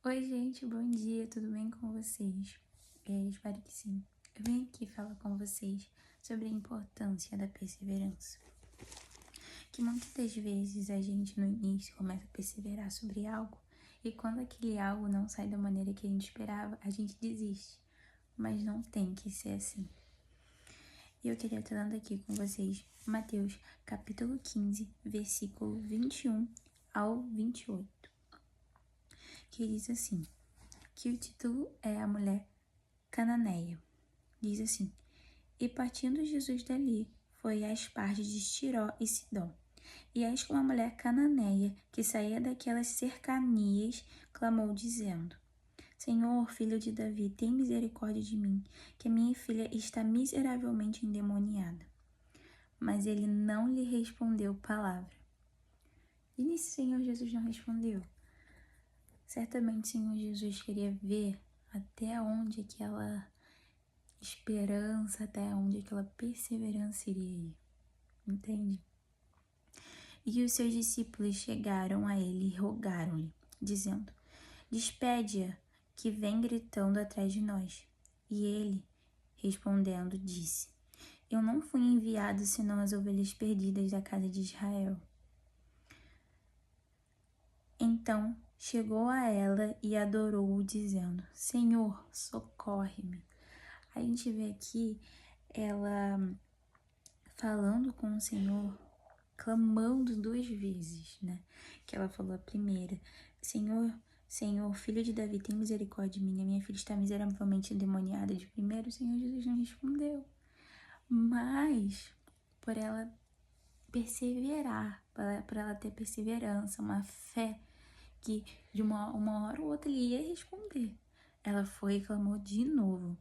Oi, gente, bom dia, tudo bem com vocês? Espero que sim. Eu vim aqui falar com vocês sobre a importância da perseverança. Que muitas das vezes a gente no início começa a perseverar sobre algo e quando aquele algo não sai da maneira que a gente esperava, a gente desiste. Mas não tem que ser assim. E eu queria estar dando aqui com vocês Mateus capítulo 15, versículo 21 ao 28, que diz assim, que o título é A Mulher Cananeia. Diz assim: E partindo Jesus dali, foi às partes de Tiró e Sidom. E eis que uma mulher cananeia, que saía daquelas cercanias, clamou, dizendo: Senhor, filho de Davi, tem misericórdia de mim, que a minha filha está miseravelmente endemoniada. Mas ele não lhe respondeu palavra. E nisso o Senhor Jesus não respondeu. Certamente o Senhor Jesus queria ver até onde aquela esperança, até onde aquela perseverança iria ir, entende? E os seus discípulos chegaram a ele e rogaram-lhe, dizendo: Despede-a, que vem gritando atrás de nós. E ele, respondendo, disse: Eu não fui enviado senão as ovelhas perdidas da casa de Israel. Então chegou a ela e adorou-o, dizendo: Senhor, socorre-me. A gente vê aqui ela falando com o Senhor, clamando 2 vezes, né? Que ela falou a primeira: Senhor, filho de Davi, tem misericórdia de mim, a minha filha está miseravelmente endemoniada. De primeiro, o Senhor Jesus não respondeu. Mas, por ela perseverar, por ela ter perseverança, uma fé, que de uma hora ou outra ele ia responder. Ela foi e clamou de novo,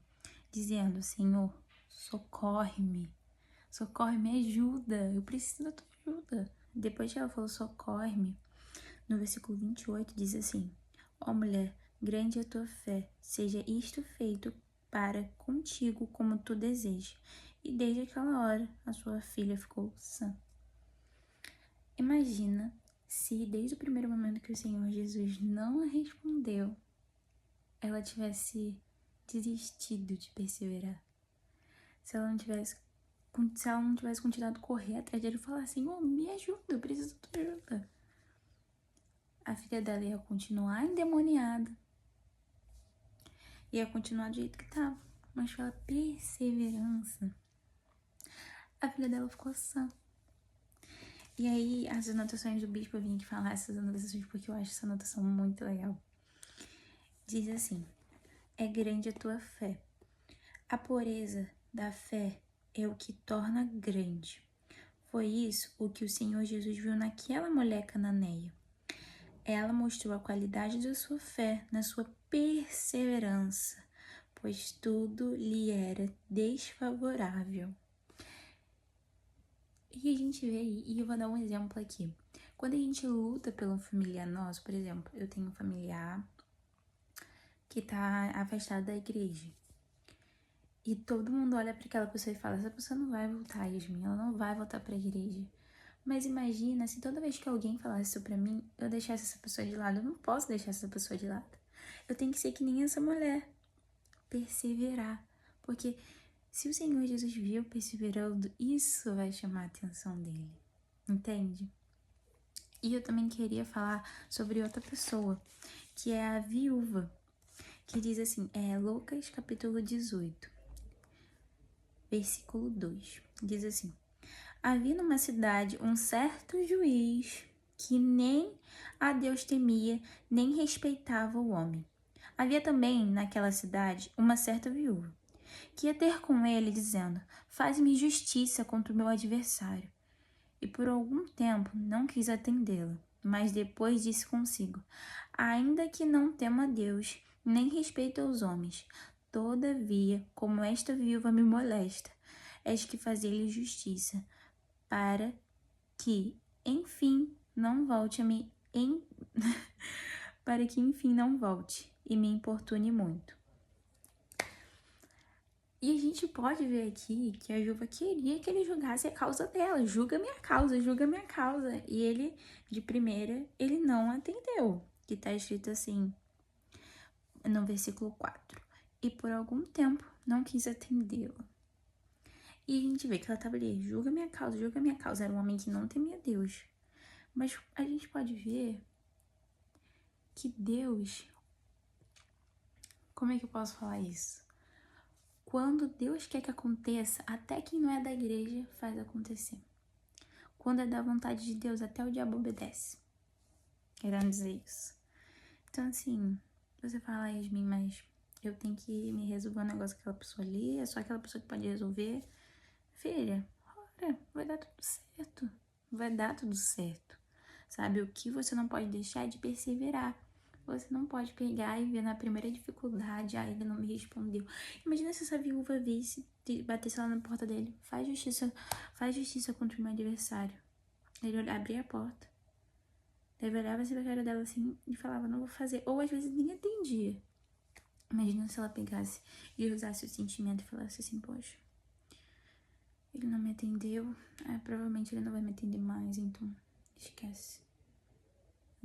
dizendo: Senhor, socorre-me. Socorre-me, ajuda, eu preciso da tua ajuda. Depois que ela falou socorre-me, no versículo 28 diz assim: Ó mulher, grande é a tua fé, seja isto feito para contigo como tu desejas. E desde aquela hora a sua filha ficou sã. Imagina se desde o primeiro momento que o Senhor Jesus não a respondeu, ela tivesse desistido de perseverar. Se ela não tivesse continuado a correr atrás dele e falar: Senhor, me ajuda, eu preciso da tua ajuda. A filha dela ia continuar endemoniada. Ia continuar do jeito que estava. Mas pela perseverança, a filha dela ficou sã. E aí, as anotações do bispo, eu vim aqui falar essas anotações porque eu acho essa anotação muito legal. Diz assim: É grande a tua fé. A pureza da fé é o que torna grande. Foi isso o que o Senhor Jesus viu naquela mulher cananeia. Ela mostrou a qualidade da sua fé na sua perseverança, pois tudo lhe era desfavorável. E a gente vê aí, e eu vou dar um exemplo aqui. Quando a gente luta pelo familiar nosso, por exemplo, eu tenho um familiar que tá afastado da igreja. E todo mundo olha para aquela pessoa e fala: essa pessoa não vai voltar, Yasmin, ela não vai voltar para a igreja. Mas imagina se toda vez que alguém falasse isso pra mim, eu deixasse essa pessoa de lado. Eu não posso deixar essa pessoa de lado. Eu tenho que ser que nem essa mulher. Perseverar. Porque se o Senhor Jesus viu perseverando, isso vai chamar a atenção dele. Entende? E eu também queria falar sobre outra pessoa, que é a viúva. Que diz assim, Lucas capítulo 18, versículo 2. Diz assim: Havia numa cidade um certo juiz que nem a Deus temia, nem respeitava o homem. Havia também naquela cidade uma certa viúva, que ia ter com ele, dizendo: Faz-me justiça contra o meu adversário. E por algum tempo não quis atendê-la, mas depois disse consigo: Ainda que não tema a Deus, nem respeito aos homens, todavia, como esta viúva me molesta, és que fazer-lhe justiça, para que, enfim, não volte para que, enfim, não volte e me importune muito. E a gente pode ver aqui que a viúva queria que ele julgasse a causa dela. Julga minha causa, julga minha causa. E ele, de primeira, ele não atendeu. Que tá escrito assim: no versículo 4. E por algum tempo não quis atendê-la. E a gente vê que ela estava ali, julga minha causa, julga minha causa. Era um homem que não temia Deus. Mas a gente pode ver que Deus... Como é que eu posso falar isso? Quando Deus quer que aconteça, até quem não é da igreja faz acontecer. Quando é da vontade de Deus, até o diabo obedece. Querendo dizer isso. Então, assim, você fala, Yasmin, mas eu tenho que me resolver um negócio com aquela pessoa ali, é só aquela pessoa que pode resolver. Filha, ora, vai dar tudo certo. Vai dar tudo certo. Sabe, o que você não pode deixar é de perseverar. Você não pode pegar e ver na primeira dificuldade, ele não me respondeu. Imagina se essa viúva visse, batesse lá na porta dele, faz justiça contra o meu adversário. Ele abria a porta. Ele olhava assim pra cara dela assim e falava, não vou fazer. Ou às vezes nem atendia. Imagina se ela pegasse e usasse o sentimento e falasse assim, poxa, ele não me atendeu, provavelmente ele não vai me atender mais, então esquece.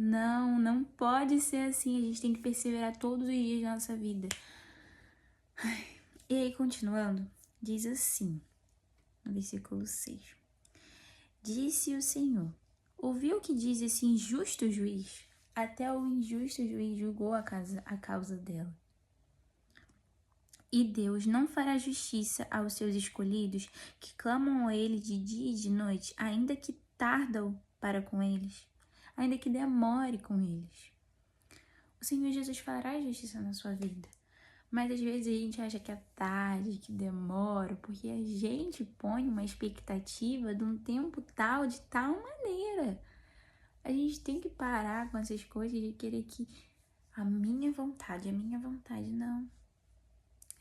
Não pode ser assim. A gente tem que perseverar todos os dias da nossa vida. E aí, continuando, diz assim, no versículo 6. Disse o Senhor, ouviu o que diz esse injusto juiz? Até o injusto juiz julgou a causa dela. E Deus não fará justiça aos seus escolhidos, que clamam a Ele de dia e de noite, ainda que tardam para com eles, ainda que demore com eles. O Senhor Jesus fará justiça na sua vida. Mas às vezes a gente acha que é tarde, que demora, porque a gente põe uma expectativa de um tempo tal, de tal maneira. A gente tem que parar com essas coisas de querer que a minha vontade, não.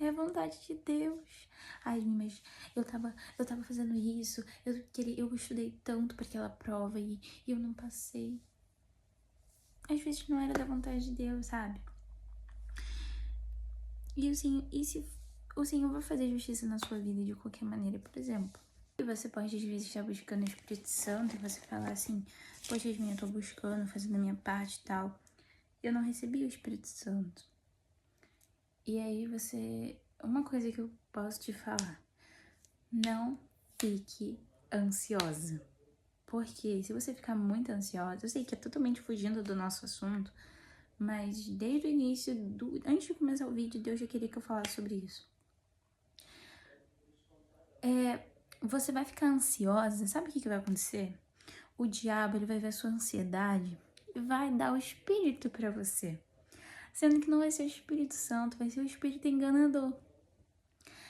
É a vontade de Deus. Ai, mas eu tava fazendo isso, eu estudei tanto para aquela prova e eu não passei. Às vezes não era da vontade de Deus, sabe? E se o Senhor vai fazer justiça na sua vida de qualquer maneira, por exemplo. E você pode às vezes estar buscando o Espírito Santo e você falar assim, poxa, Yasmin, eu tô buscando, fazendo a minha parte e tal. Eu não recebi o Espírito Santo. E aí uma coisa que eu posso te falar, não fique ansiosa. Porque se você ficar muito ansiosa, eu sei que é totalmente fugindo do nosso assunto, mas desde o início, antes de começar o vídeo, Deus já queria que eu falasse sobre isso. Você vai ficar ansiosa, sabe o que vai acontecer? O diabo, ele vai ver a sua ansiedade e vai dar o Espírito pra você. Sendo que não vai ser o Espírito Santo, vai ser o Espírito enganador.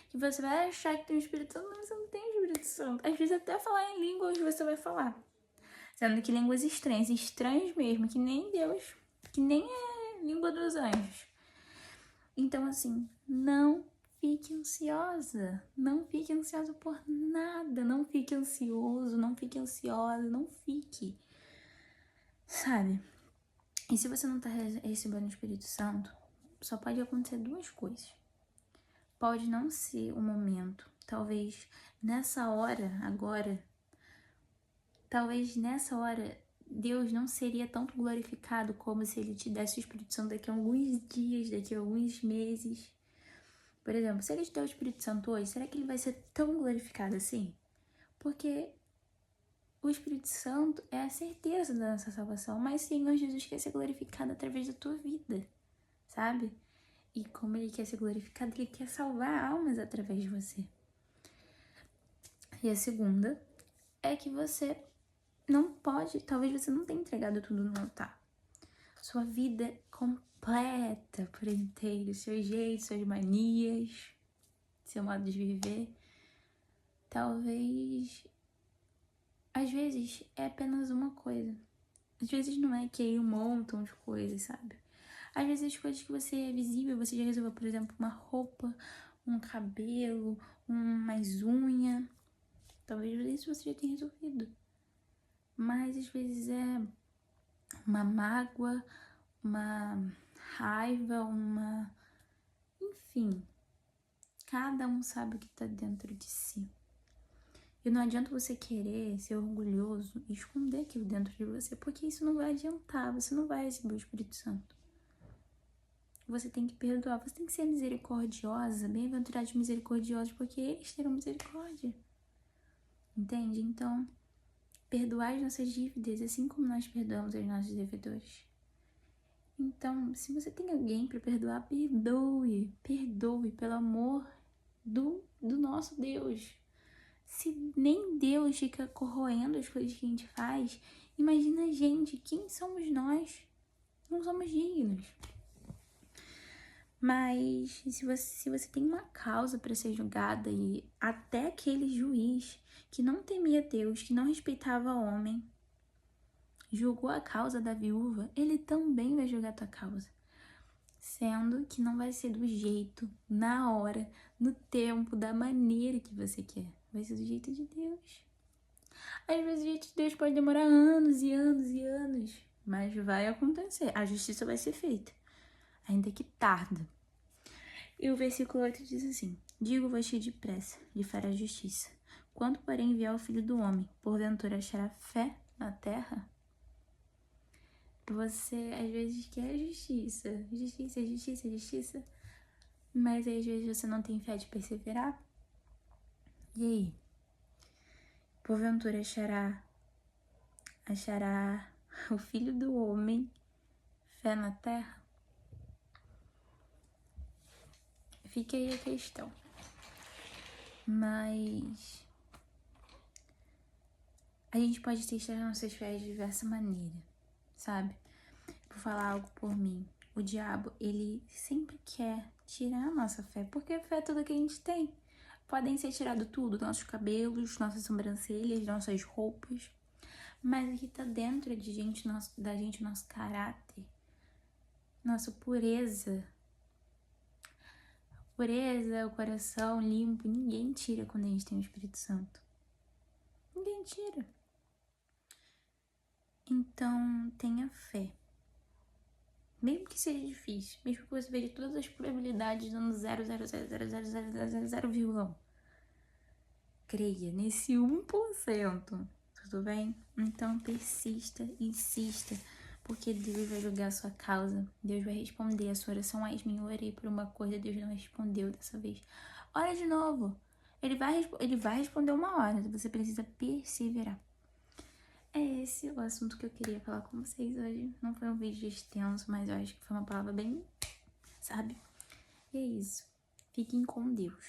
Que você vai achar que tem o Espírito Santo, mas você não tem o Espírito Santo. Às vezes até falar em línguas você vai falar. Sendo que línguas estranhas mesmo, que nem Deus, que nem é língua dos anjos. Então, assim, não fique ansiosa. Não fique ansiosa por nada. Não fique ansioso, não fique ansiosa, não fique. Sabe? E se você não tá recebendo o Espírito Santo, só pode acontecer duas coisas. Pode não ser o momento. Talvez nessa hora, agora, Deus não seria tão glorificado como se Ele te desse o Espírito Santo daqui a alguns dias, daqui a alguns meses. Por exemplo, se Ele te der o Espírito Santo hoje, será que Ele vai ser tão glorificado assim? Porque o Espírito Santo é a certeza da nossa salvação, mas o Senhor Jesus quer ser glorificado através da tua vida, sabe? E como Ele quer ser glorificado, Ele quer salvar almas através de você. E a segunda é que você não pode, talvez você não tenha entregado tudo no altar. Sua vida completa por inteiro, seu jeito, suas manias, seu modo de viver. Talvez, às vezes, é apenas uma coisa. Às vezes não é que é um montão de coisas, sabe? Às vezes as coisas que você é visível, você já resolveu, por exemplo, uma roupa, um cabelo, umas unhas. Talvez isso você já tenha resolvido. Mas às vezes é uma mágoa, uma raiva, enfim, cada um sabe o que tá dentro de si. E não adianta você querer ser orgulhoso e esconder aquilo dentro de você, porque isso não vai adiantar, você não vai receber o Espírito Santo. você tem que perdoar, você tem que ser misericordiosa, bem-aventurados misericordiosos, porque eles terão misericórdia. Entende? Então, perdoar as nossas dívidas, assim como nós perdoamos os nossos devedores. Então, se você tem alguém para perdoar, perdoe. Perdoe, pelo amor do nosso Deus. Se nem Deus fica corroendo as coisas que a gente faz, imagina a gente. Quem somos nós? Não somos dignos. Mas se você tem uma causa para ser julgada e até aquele juiz que não temia Deus, que não respeitava o homem, julgou a causa da viúva, ele também vai julgar a tua causa. Sendo que não vai ser do jeito, na hora, no tempo, da maneira que você quer. Vai ser do jeito de Deus. Às vezes o jeito de Deus pode demorar anos e anos e anos, mas vai acontecer. A justiça vai ser feita, ainda que tarda. E o versículo 8 diz assim: Digo-vos que depressa lhe fará justiça. Quando, porém, vier o Filho do Homem, porventura achará fé na terra? Você, às vezes, quer justiça. Justiça, justiça, justiça. Mas, às vezes, você não tem fé de perseverar. E aí? Porventura achará o Filho do Homem fé na terra? Fica aí a questão. Mas a gente pode testar nossas fés de diversa maneira, sabe? Vou falar algo por mim. O diabo, ele sempre quer tirar a nossa fé, porque a fé é tudo que a gente tem. Podem ser tirado tudo, nossos cabelos, nossas sobrancelhas, nossas roupas. Mas o que tá dentro de gente, da gente, nosso caráter, nossa pureza, o coração limpo, ninguém tira quando a gente tem o Espírito Santo. Ninguém tira. Então, tenha fé. Mesmo que seja difícil, mesmo que você veja todas as probabilidades dando 0,0000000,1. Creia nesse 1%, tudo bem? Então persista, insista, porque Deus vai julgar a sua causa. Deus vai responder a sua oração. Yasmin, eu orei por uma coisa, Deus não respondeu dessa vez. Ora de novo. Ele vai responder uma hora, você precisa perseverar. É esse o assunto que eu queria falar com vocês hoje. Não foi um vídeo extenso, mas eu acho que foi uma palavra bem, sabe? E é isso. Fiquem com Deus.